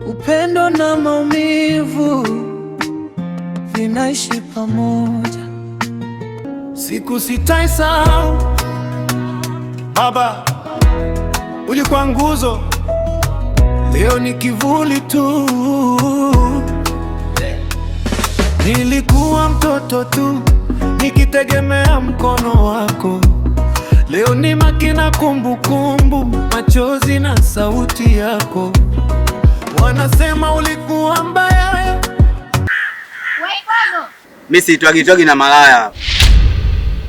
Upendo na maumivu vinaishi pamoja. Siku sitaisahau, Baba ulikuwa nguzo, leo ni kivuli tu. Nilikuwa mtoto tu nikitegemea mkono wako, leo ni makina kumbukumbu, machozi na sauti yako. Wanasema ulikuwa mbaya. Mimi siitwagi na malaya.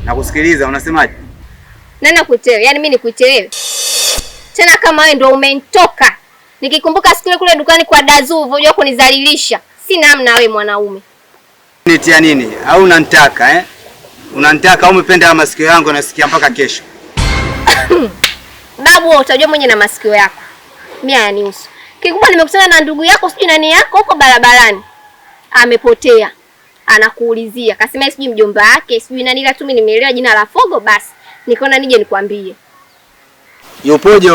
Nakusikiliza, unasemaje? Nani kuchelewa? Yaani mimi nikuchelewe? Tena kama wewe ndio umenitoka. Nikikumbuka siku ile kule dukani kwa Dazu unajua kunizalilisha. Sina namna wewe mwanaume. Nitia nini? Au unanitaka Unanitaka au umependa masikio yangu nasikia mpaka kesho? Babu utajua mwenye na masikio yako. Mimi hayanihusu. Kikubwa nimekutana na ndugu yako sijui nani yako huko barabarani. Amepotea. Anakuulizia. Kasema sijui mjomba wake, sijui nani, ila tu mimi nimeelewa jina la Fogo basi. Nikaona nije nikwambie. Yupoje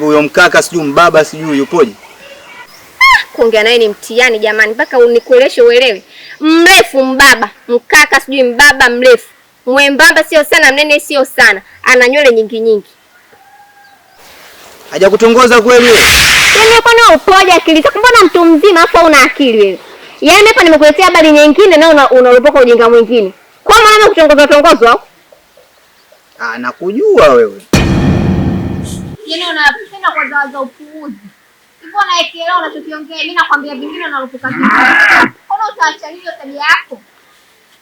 huyo mkaka sijui mbaba sijui yupoje? Kuongea naye ni mtihani jamani, mpaka unikueleshe uelewe. Mrefu mbaba, mkaka sijui mbaba mrefu. Mwembamba sio sana, mnene sio sana. Ana nywele nyingi nyingi. Haja kutongoza kweli wewe? Yaani kwani upoje akili zako? Mbona mtu mzima afa una akili wewe? Yaani hapa nimekuletea habari nyingine na unalopoka ujinga mwingine. Kwa maana kutongoza nakujua wewe. Yaani unapenda kwa zaza upuuzi. Hivyo naelewa unachokiongea, mimi nakwambia vingine unalopoka vipi. Mbona utaacha hiyo tabia yako?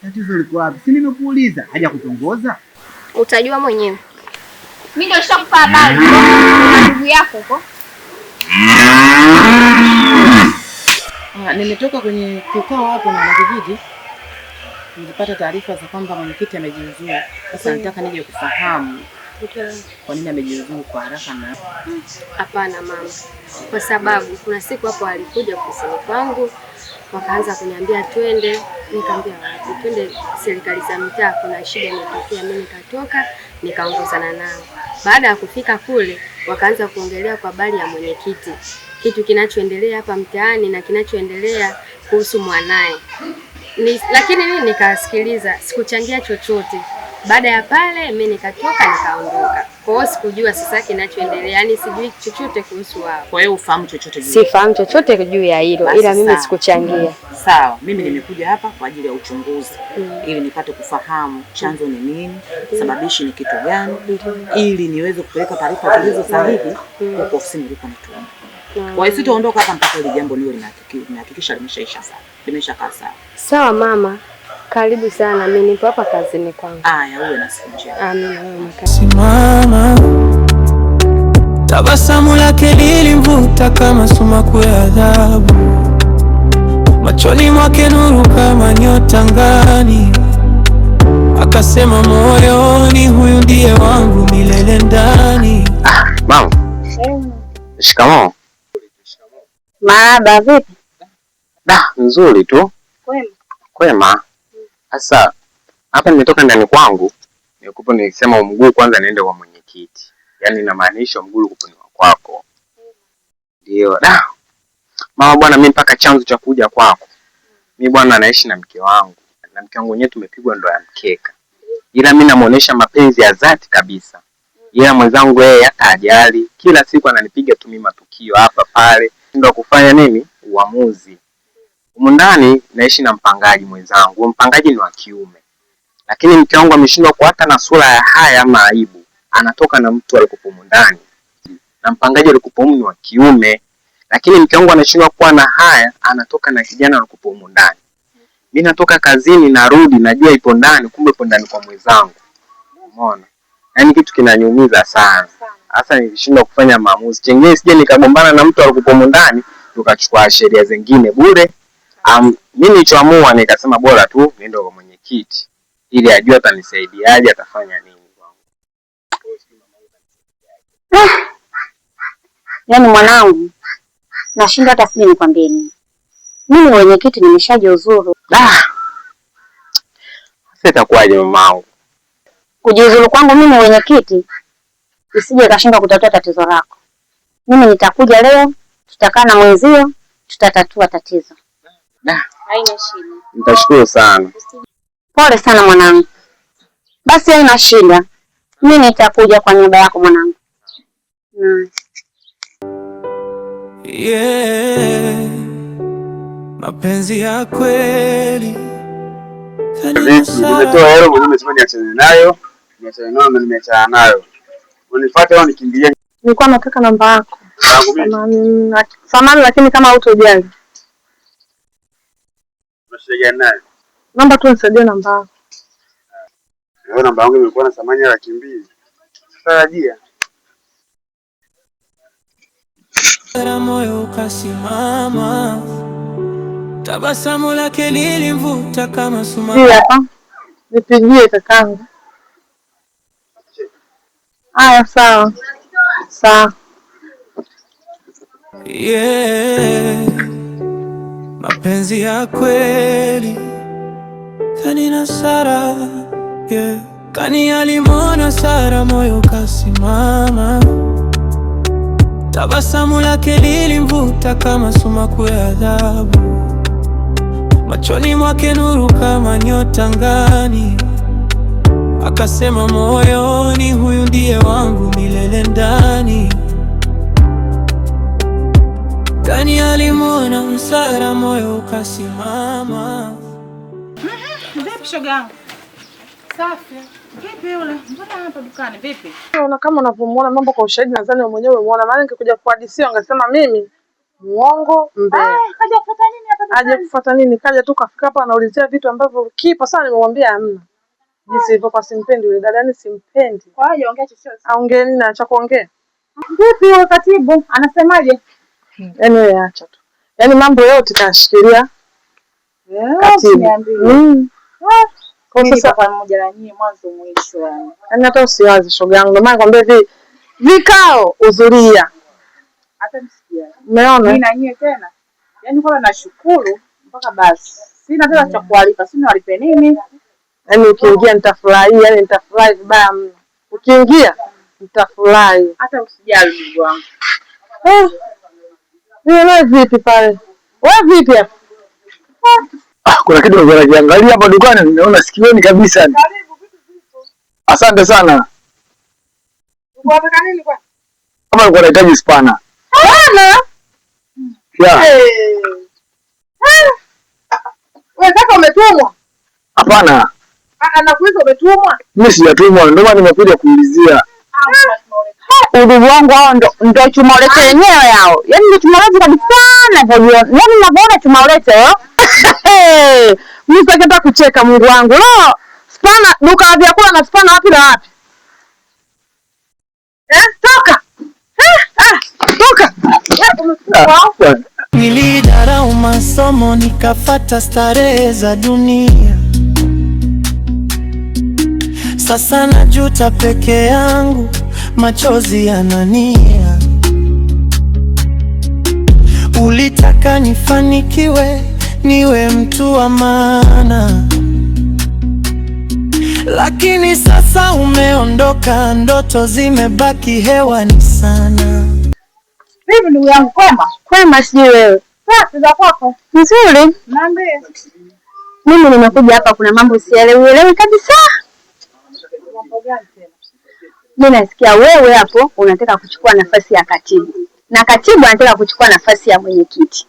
Tatizo liko wapi? Si nimekuuliza, haja kutongoza? Utajua mwenyewe. Mimi ndio nishakupa habari na ndugu yako huko. Nimetoka kwenye kikao hapo na wanakijiji. Nilipata taarifa za kwamba mwenyekiti amejiuzulu. Sasa nataka nije kufahamu kwa nini amejiuzulu kwa haraka na. Hapana mama. Kwa sababu kuna siku hapo alikuja ofisini kwangu, wakaanza kuniambia twende, nikamwambia wapi? Twende serikali za mtaa, kuna shida imetokea. Mimi nikatoka, nikaongozana nao. Baada ya kufika kule, wakaanza kuongelea kwa habari ya mwenyekiti. Kitu kinachoendelea hapa mtaani na kinachoendelea kuhusu mwanae. Lakini mimi nikasikiliza, sikuchangia chochote. Baada ya pale mimi nikatoka nikaondoka. Kwa hiyo sikujua sasa kinachoendelea, yani sijui chochote kuhusu wao. Kwa hiyo ufahamu chochote juu? Sifahamu chochote juu ya hilo, ila mimi sikuchangia. Sawa, mimi nimekuja hapa kwa ajili ya uchunguzi ili nipate kufahamu chanzo ni nini, sababishi ni kitu gani, ili niweze kupeleka taarifa zilizo sahihi kwa ofisi niliponituma. Kwa hiyo sitaondoka hapa mpaka ile jambo niwe linahakikisha limeshaisha sawa. Limeshakaa sawa. Sawa mama. Karibu sana, mimi nipo hapa kazini kwangu. Aya, uwe na siku njema. Amina. Simama. Tabasamu lake lilimvuta kama sumaku ya adhabu. Machoni mwake nuru kama nyota angani. Akasema moyoni, huyu ndiye wangu milele ndani. Mama. Shikamoo. Marahaba, vipi? Nzuri tu. Kwema. Sasa hapa nimetoka ndani kwangu, nikupo nilisema mguu kwanza niende kwa mwenyekiti. Yaani inamaanisha mguu uko ni kwako. Ndio. Mama bwana, mimi mpaka chanzo cha kuja kwako. Mimi bwana naishi na mke wangu. Na mke wangu wenyewe tumepigwa ndoa ya mkeka. Ila mimi namuonesha mapenzi ya dhati kabisa. Ila mwenzangu yeye hata ajali. Kila siku ananipiga tu mimi matukio hapa pale. Ndio kufanya nini? Uamuzi. Humu ndani naishi na mpangaji mwenzangu. Mpangaji ni wa kiume. Lakini mke wangu ameshindwa kuata na sura ya haya ama aibu. Anatoka na mtu alikopo humu ndani. Na mpangaji alikopo humu ni wa kiume. Lakini mke wangu anashindwa kuwa na haya, anatoka na kijana alikopo humu ndani. Mimi natoka kazini narudi najua ipo ndani, kumbe ipo ndani kwa mwenzangu. Umeona? Yaani kitu kinaniumiza sana. Sasa nilishindwa kufanya maamuzi. Chengine sije nikagombana na mtu alikopo humu ndani, tukachukua sheria zingine bure. Mimi nilichoamua nikasema bora tu niende kwa mwenyekiti ili ajue atanisaidiaje, atafanya nini kwangu. Yaani mwanangu, nashinda hata sije nikwambie nini. Mimi mwenyekiti nimeshajiuzuru. Sasa itakuwaje mamangu? kujiuzulu kwangu mimi mwenyekiti isije kashinda kutatua tatizo lako. Mimi nitakuja leo, tutakaa na mwenzio, tutatatua tatizo. Haina shida. Nitashukuru sana. Pole sana mwanangu. Basi haina shida. Mimi nitakuja kwa niaba yako mwanangu. Mapenzi ya kweli. Nimetoa hela mwenyewe, nimesema niachane nayo. Niachane nayo na nimeachana nayo. Unifuate au nikimbilie? Nilikuwa nataka namba yako. Samahani lakini kama hutojali. Unashirikiana naye? Namba tu nisaidie namba yako. Leo namba yangu imekuwa na thamani ya 200,000. Tarajia. Moyo ukasimama. Tabasamu lake lilimvuta kama sumaku. Hapa. Nipigie kakangu. Aya sawa. Sawa. Mapenzi ya kweli. Kani na Sara. Kani alimwona Sara moyo kasimama. Tabasamu lake lilimvuta kama sumaku ya adhabu. Machoni mwake nuru kama nyota angani. Akasema moyoni, huyu ndiye wangu milele ndani. Kani alimwona Sara moyo ukasimama. Vipi shoga yangu? Safi. Vipi yule? Mbona hapa dukani vipi? Unaona kama unavyomuona mambo kwa ushahidi, nadhani wewe mwenyewe umeona. Maana ningekuja kuhadithia ungesema mimi muongo mbea. Kaja kufuata nini hapa? Aje kufuata nini? Kaja tu kafika hapa anaulizia vitu ambavyo kipo sana, nimemwambia hamna. Jinsi hivyo kwa simpendi yule dada, yani simpendi. Kwa hiyo ongea chochote. Aongee nini acha kuongea? Vipi yule katibu? Anasemaje? Yaani wewe acha tu. Yaani mambo yote kashikilia. Katibu. Kwa sasa pamoja na nyinyi mwanzo mwisho yani. Yaani hata usiwazi shoga yangu. Ndio maana nakwambia hivi vikao hudhuria. Hata msikia. Umeona? Mimi na nyinyi tena. Yaani kwa nashukuru mpaka basi. Sina tena cha kualipa, sina walipe nini? Yaani ukiingia nitafurahi, yani nitafurahi vibaya mno. Ukiingia nitafurahi. Hata usijali ndugu wangu. Wewe vipi pale? Wewe vipi hapa? Kuna kitu nakiangalia hapa dukani, nimeona sikioni kabisa. Karibu vitu vipo. Asante sana. Unataka nini kwa? Kama ulikuwa unahitaji spana. Spana? Wewe kaka umetumwa? Hapana. Anakuuliza umetumwa? Mimi sijatumwa, ndio maana nimekuja kuulizia. Udugu wangu hao ndo chumolete wenyewe hao. Yaani ndo chumolete kabisa navyoona. Yaani navyoona chumolete hao. Mimi sitaki kucheka Mungu wangu. Lo, spana duka la vyakula na spana wapi na wapi? Toka. Toka. Nilidharau masomo nikafata starehe za dunia. Sasa najuta peke yangu, machozi yanania. Ulitaka nifanikiwe, niwe mtu wa maana, lakini sasa umeondoka, ndoto zimebaki hewani sana. Vipi ndugu yangu kwema? Kwema sijui wewe. Safi za kwako? Nzuri. Niambie. Mimi nimekuja hapa kuna mambo sielewi kabisa. Mambo gani tena? Mimi nasikia wewe hapo unataka kuchukua nafasi ya katibu. Na katibu anataka kuchukua nafasi ya mwenyekiti.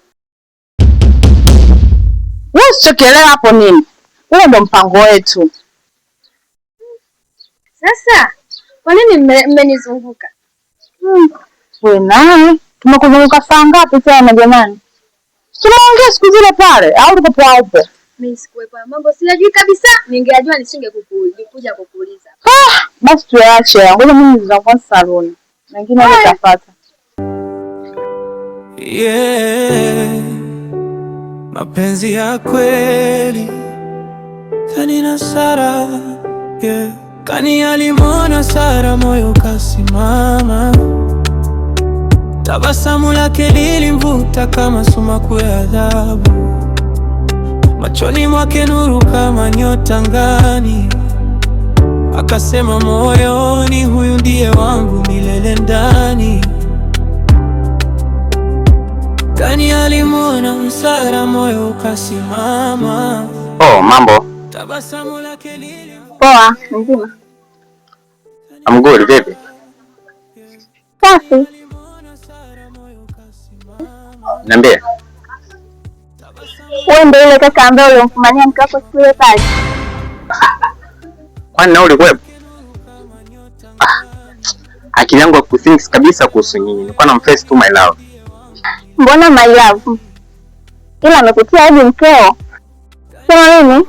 Wewe usichokielewa hapo nini? Huo ndo mpango wetu. Sasa kwa nini mmenizunguka? Wewe nani? Tumekuzunguka saa ngapi tena jamani? Tunaongea siku zile pale au tuko hapo? Mimi sikuwepo. Mambo siyajui kabisa. Ningejua nisingekuja kukuuliza. Basi tuache. Ngoja mimi nitakuwa saloni. Wengine nitafuata. Mapenzi ya kweli. Kani na Sara. Kani alimwona Sara moyo kasimama. Tabasamu lake lilimvuta kama sumaku ya adhabu. Machoni mwake nuru kama nyota angani. akasema moyoni, huyu ndiye wangu milele ndani. Ndani alimwona msara, moyo ukasimama. Oh, mambo. Tabasamu lake lili. Poa, mzima. I'm good, vipi? Safi. Niambie. Wewe ndio yule kaka ambaye ulimfumania mke wako siku ile pale? Kwani na ulikuwepo? Akili yangu haikuthink kabisa kuhusu nyinyi. Nilikuwa namface tu my love. Mbona my love? Ila amekutia hadi mkeo. Sema mimi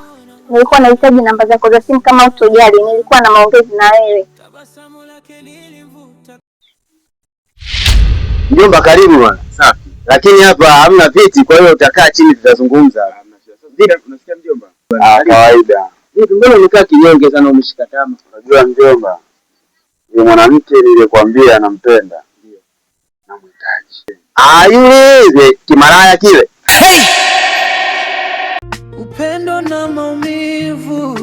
nilikuwa nahitaji namba zako za simu kama utojali, nilikuwa na maongezi na wewe. Mjomba, karibu bwana. Safi. Lakini hapa hamna viti, kwa hiyo utakaa chini tutazungumza. Unasikia mjomba? Kawaida. Mbona umekaa kinyonge sana, umeshika tama? Unajua mjomba, yule mwanamke nilikwambia nampenda. Ndio. Namhitaji. Yule kimalaya kile. Upendo na maumivu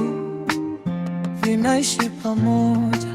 vinaishi pamoja.